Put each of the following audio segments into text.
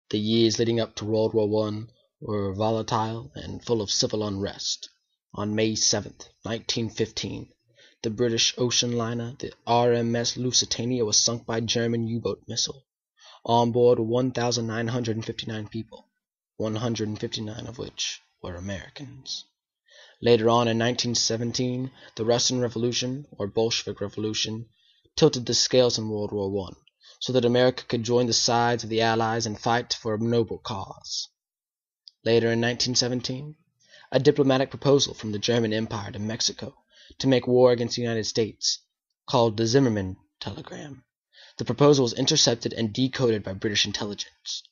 The years leading up to World War I were volatile and full of civil unrest. On May 7th, 1915, the British ocean liner, the RMS Lusitania, was sunk by German U-boat missile. On board were 1,959 people, 159 of which were Americans. Later on in 1917, the Russian Revolution, or Bolshevik Revolution, tilted the scales in World War I, so that America could join the sides of the Allies and fight for a noble cause. Later in 1917, a diplomatic proposal from the German Empire to Mexico to make war against the United States, called the Zimmermann telegram. The proposal was intercepted and decoded by British intelligence.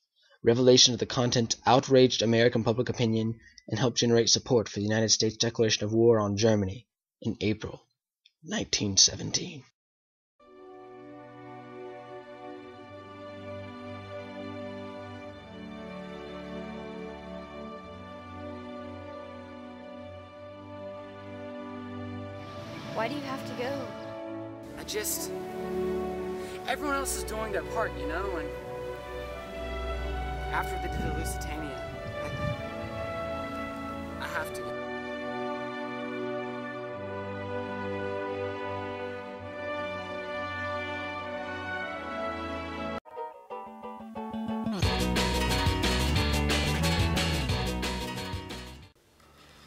Revelation of the content outraged American public opinion and helped generate support for the United States declaration of war on Germany in April 1917. Why do you have to go? Everyone else is doing their part, you know, and after they did the Lusitania, I have to go.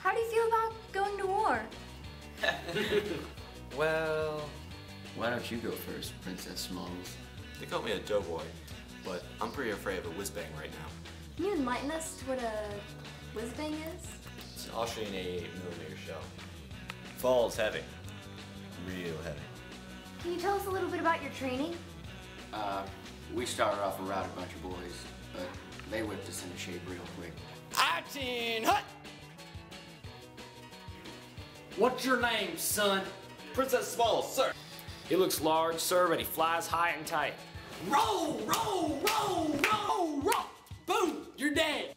How do you feel about going to war? Well, why don't you go first, Princess Smalls? They call me a doughboy, but I'm pretty afraid of a whiz-bang right now. Can you enlighten us to what a whiz-bang is? It's an Austrian 88mm shell. Falls heavy. Real heavy. Can you tell us a little bit about your training? We started off around a bunch of boys, but they whipped us into shape real quick. Action, hut! What's your name, son? Princess Smalls, sir. He looks large, sir, but he flies high and tight. Roll, roll, roll, roll, roll! Boom! You're dead!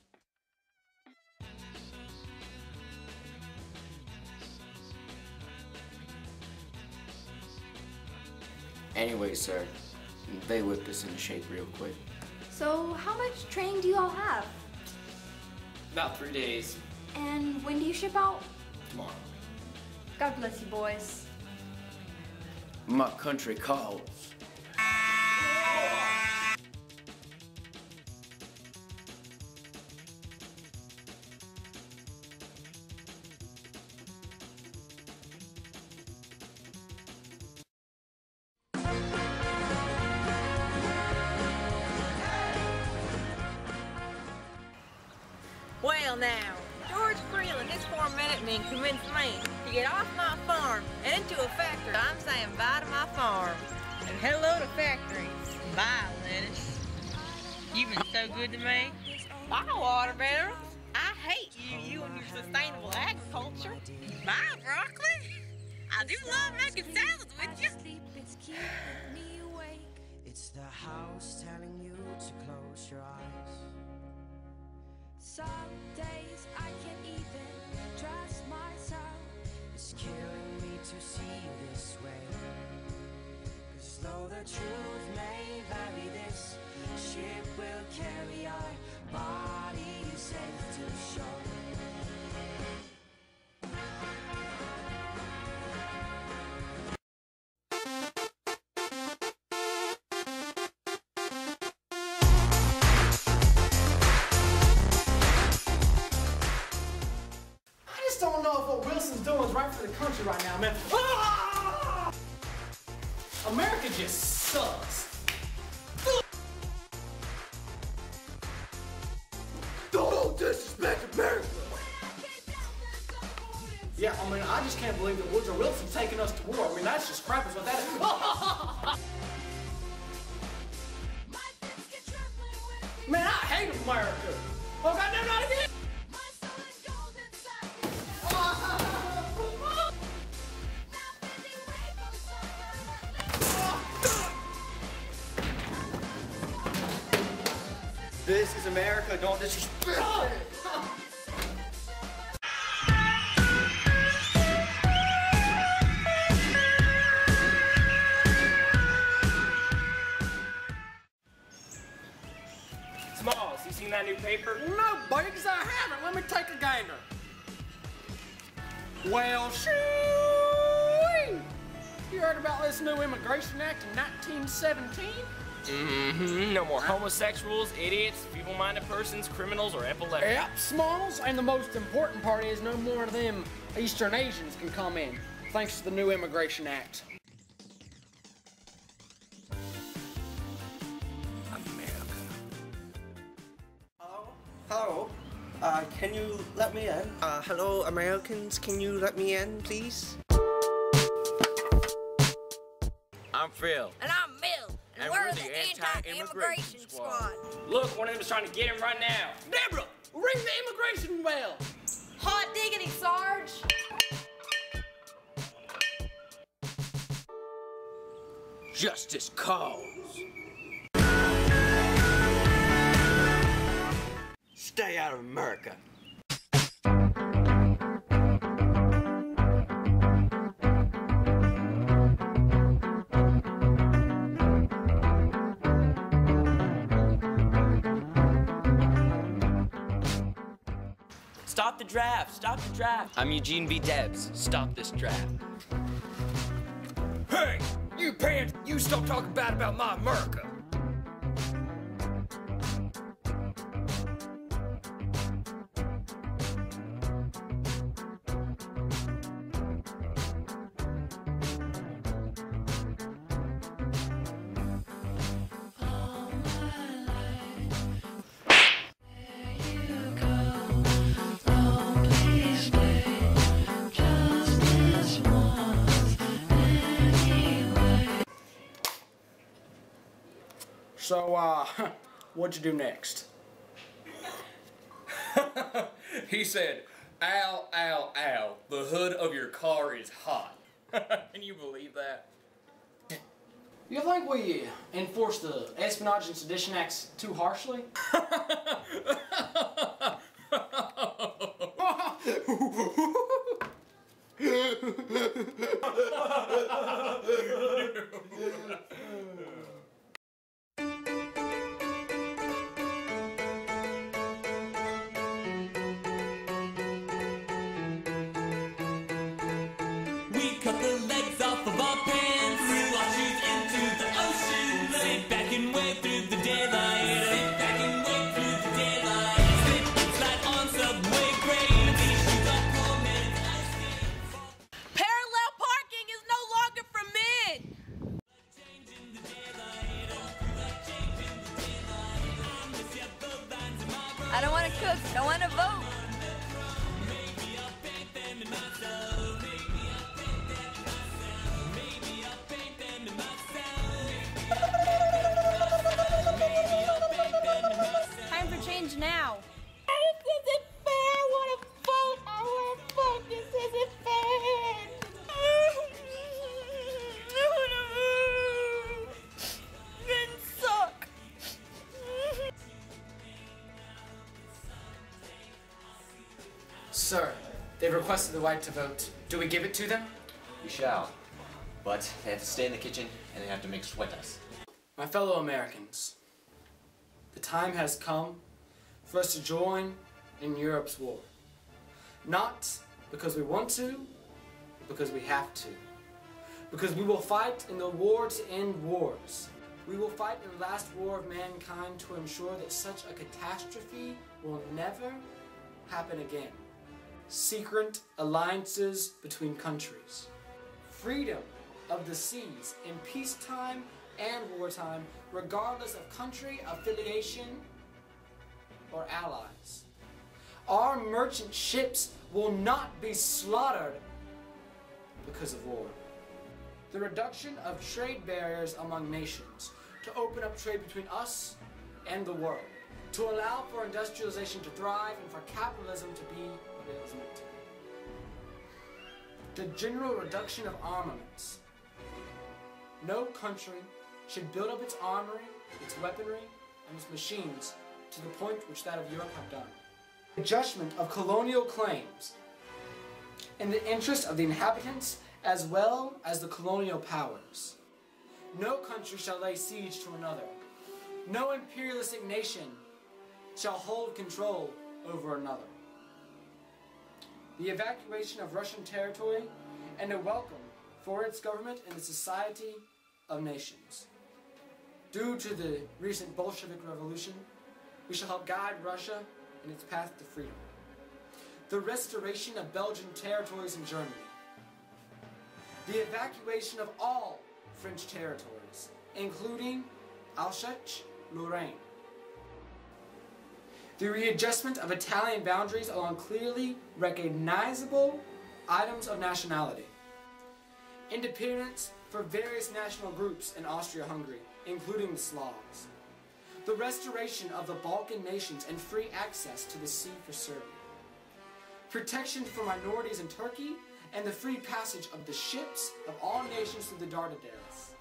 Anyway, sir, they whipped us into shape real quick. So, how much training do you all have? About 3 days. And when do you ship out? Tomorrow. God bless you, boys. My country calls. Well now, George Creel and his 4-minute men convinced me to get off my farm and into a factory. I'm saying bye to my farm and hello to factories. Bye, lettuce. You've been so good to me. Bye, watermelons. I hate you and your sustainable agriculture. Bye, broccoli. I do love making salads with you. It's the house telling you to close your eyes. Some days I can't even trust myself. It's killing me to see you this way. 'Cause though the truth may vary, this ship will carry our bodies safe to shore. I don't know if what Wilson's doing is right for the country right now, man. Ah! America just sucks. Don't disrespect America! Yeah, I mean, I just can't believe that Woodrow Wilson's taking us to war. I mean, that's just crap is what that is. Man, I hate America. Oh, goddamn, not again! This is America, don't disrespect it! Smalls, you seen that new paper? No, Biggs, I haven't. Let me take a gander. Well, shoo! You heard about this new Immigration Act in 1917? Mm-hmm. No more homosexuals, idiots, feeble-minded persons, criminals, or epileptics. Yep, Smalls. And the most important part is no more of them Eastern Asians can come in, thanks to the new Immigration Act. Hello, can you let me in? Hello, Americans, can you let me in, please? I'm Phil. And I'm Bill. And we're the anti-immigration squad. Look, one of them is trying to get him right now. Deborah, ring the immigration bell. Hot diggity, Sarge. Justice calls. Stay out of America. Stop the draft! Stop the draft! I'm Eugene B. Debs. Stop this draft. Hey, you pants, you stop talking bad about my America. So, what'd you do next? He said, ow, ow, ow, the hood of your car is hot. Can you believe that? You think we enforce the Espionage and Sedition Acts too harshly? We cut the legs off of our pants, threw our shoes into the ocean, sit back and wait through the daylight, sit back and wait through the daylight, sit and slide on subway grades, these shoes are poor man's ice skates. Parallel parking is no longer permitted. I don't want to cook, I want to vote. Time for change now. This isn't fair. I want to vote. I want to vote. This isn't fair. I want to move. Didn't suck. Sir, they've requested the right to vote. Do we give it to them? We shall. But they have to stay in the kitchen and they have to make sweat us. My fellow Americans, the time has come for us to join in Europe's war. Not because we want to, but because we have to. Because we will fight in the war to end wars. We will fight in the last war of mankind to ensure that such a catastrophe will never happen again. Secret alliances between countries. Freedom of the seas in peacetime and wartime, regardless of country, affiliation, or allies. Our merchant ships will not be slaughtered because of war. The reduction of trade barriers among nations to open up trade between us and the world, to allow for industrialization to thrive and for capitalism to be what it is meant to be. The general reduction of armaments. No country should build up its armory, its weaponry, and its machines to the point which that of Europe have done. Adjustment of colonial claims in the interest of the inhabitants as well as the colonial powers. No country shall lay siege to another. No imperialistic nation shall hold control over another. The evacuation of Russian territory and a welcome for its government in the Society of Nations. Due to the recent Bolshevik Revolution, we shall help guide Russia in its path to freedom. The restoration of Belgian territories in Germany. The evacuation of all French territories, including Alsace-Lorraine. The readjustment of Italian boundaries along clearly recognizable items of nationality. Independence for various national groups in Austria-Hungary, including the Slavs. The restoration of the Balkan nations and free access to the sea for Serbia. Protection for minorities in Turkey and the free passage of the ships of all nations through the Dardanelles.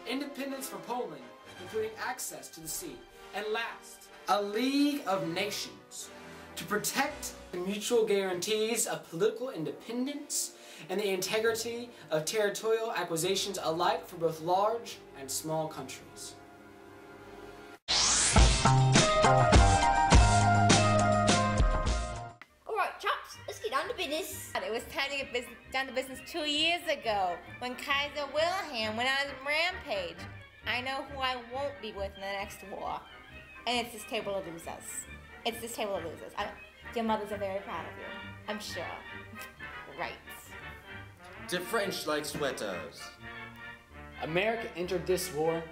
Independence for Poland, including access to the sea. And last, a League of Nations to protect the mutual guarantees of political independence and the integrity of territorial acquisitions alike for both large and small countries. Alright chaps, let's get down to business. It was time to get down to business 2 years ago when Kaiser Wilhelm went on his rampage. I know who I won't be with in the next war. And it's this table of losers. It's this table of losers. Your mothers are very proud of you. I'm sure. Right. The French like sweaters. America entered this war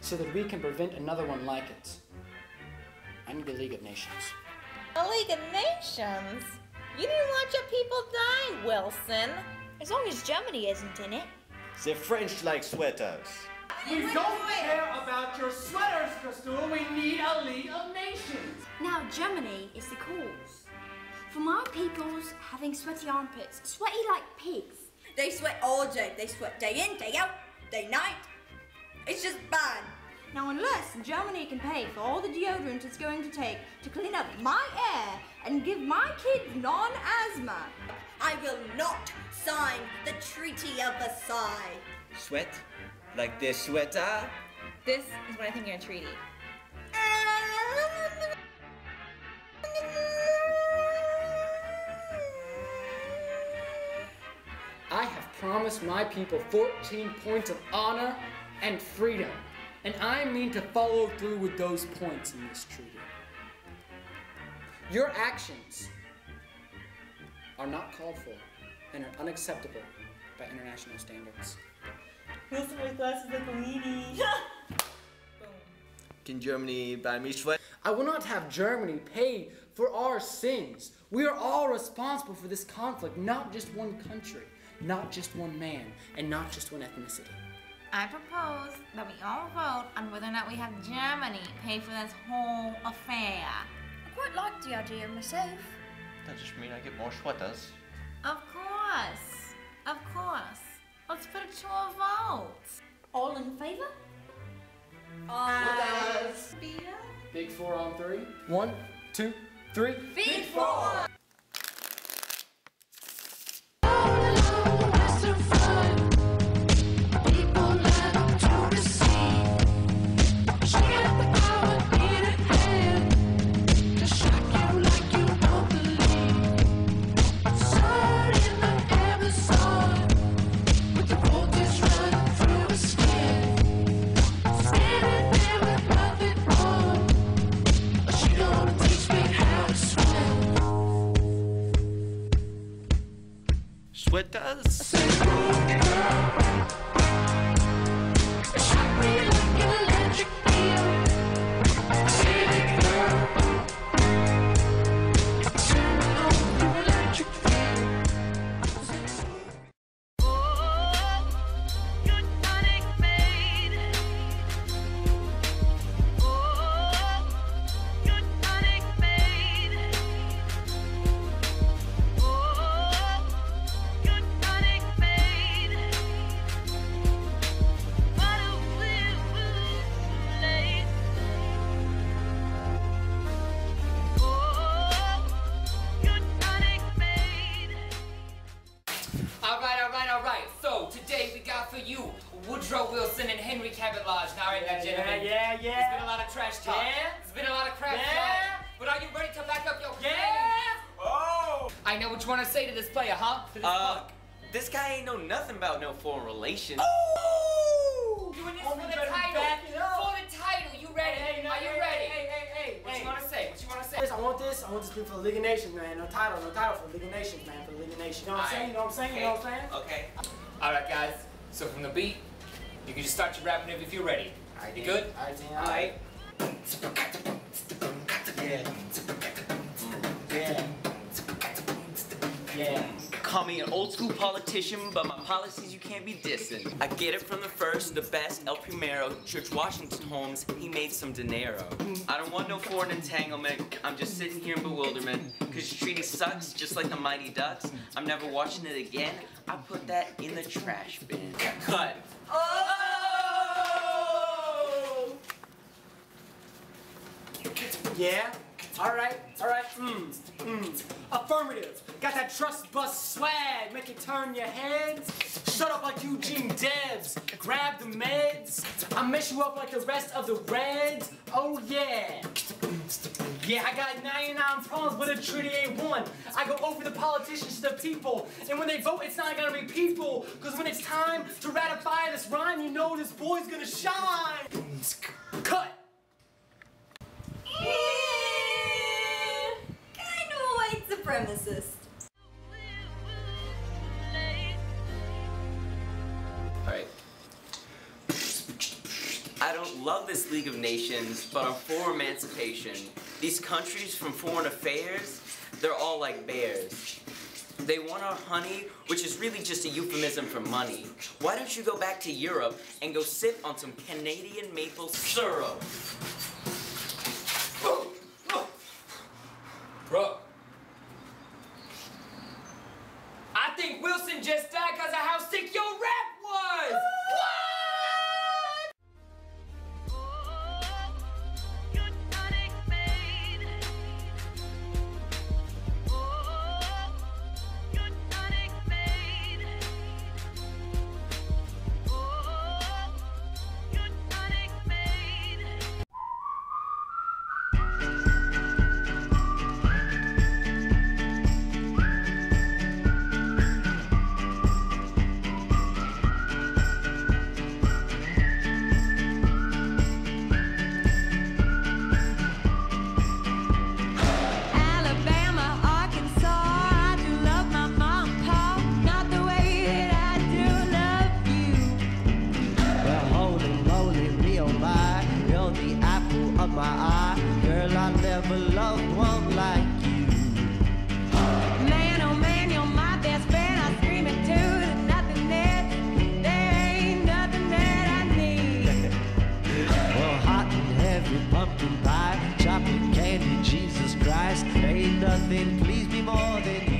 so that we can prevent another one like it. I need a League of Nations. A League of Nations? You didn't want your people die, Wilson. As long as Germany isn't in it. The French like sweaters. We don't care about your sweaters, Crystal. We need a League of Nations. Now Germany is the cause. For my peoples having sweaty armpits, sweaty like pigs. They sweat all day. They sweat day in, day out, day night. It's just bad. Now unless Germany can pay for all the deodorant it's going to take to clean up my air and give my kids non-asthma, I will not sign the Treaty of Versailles. Sweat? Like this sweater? This is what I think of a treaty. I have promised my people 14 points of honor and freedom, and I mean to follow through with those points in this treaty. Your actions are not called for and are unacceptable by international standards. Wilson, my glasses like a weenie. Can Germany buy me sweat? I will not have Germany pay for our sins. We are all responsible for this conflict, not just one country, not just one man, and not just one ethnicity. I propose that we all vote on whether or not we have Germany pay for this whole affair. I quite like the idea myself. That just means I get more sweaters. Of course. Of course. Let's put it to a vote. All in favour? Big 4 on 3. 1, 2, 3. Big 4! Sweaters? Alright, so today we got for you Woodrow Wilson and Henry Cabot Lodge. Now, ain't that gentlemen? Yeah. There's been a lot of trash talk. Yeah. There's been a lot of crap talk. I know what you want to say to this player, huh? To this punk. This guy ain't know nothing about no foreign relations. Oh! Doing this for the title. For the title. You ready? Are you ready? Hey. What you want to say? What you want to say? I want this thing for the League of Nations, man. No title for the League of Nations, man. For the League of Nations. You know what I'm saying? You know what I'm saying? You know what I'm saying? Okay. All right, guys. So from the beat, you can just start your rap whenever if you're ready. You good? All right. Yeah. Call me an old school politician, but my policies you can't be dissing. I get it from the first, the best, El Primero, George Washington Holmes, he made some dinero. I don't want no foreign entanglement, I'm just sitting here in bewilderment, cause your treaty sucks, just like the Mighty Ducks. I'm never watching it again, I put that in the trash bin. Cut. Oh! Yeah? Alright. Affirmative. Got that trust bust swag, make it turn your heads. Shut up like Eugene Debs. Grab the meds. I mess you up like the rest of the Reds. Oh yeah. Yeah, I got 99 problems, but a treaty ain't one. I go over the politicians to the people. And when they vote, it's not gonna be people. Cause when it's time to ratify this rhyme, you know this boy's gonna shine. Cut. Kind of a white supremacist. Alright. I don't love this League of Nations, but I'm for emancipation. These countries from foreign affairs, they're all like bears. They want our honey, which is really just a euphemism for money. Why don't you go back to Europe and go sip on some Canadian maple syrup? Bro. I think Wilson just died because of how sick your rap was! My eye, girl, I never loved one like you. Man, oh man, you're my best friend. I scream it too. There's nothing there. There ain't nothing that I need. Well, hot and heavy pumpkin pie, chocolate candy, Jesus Christ. Ain't nothing please me more than you.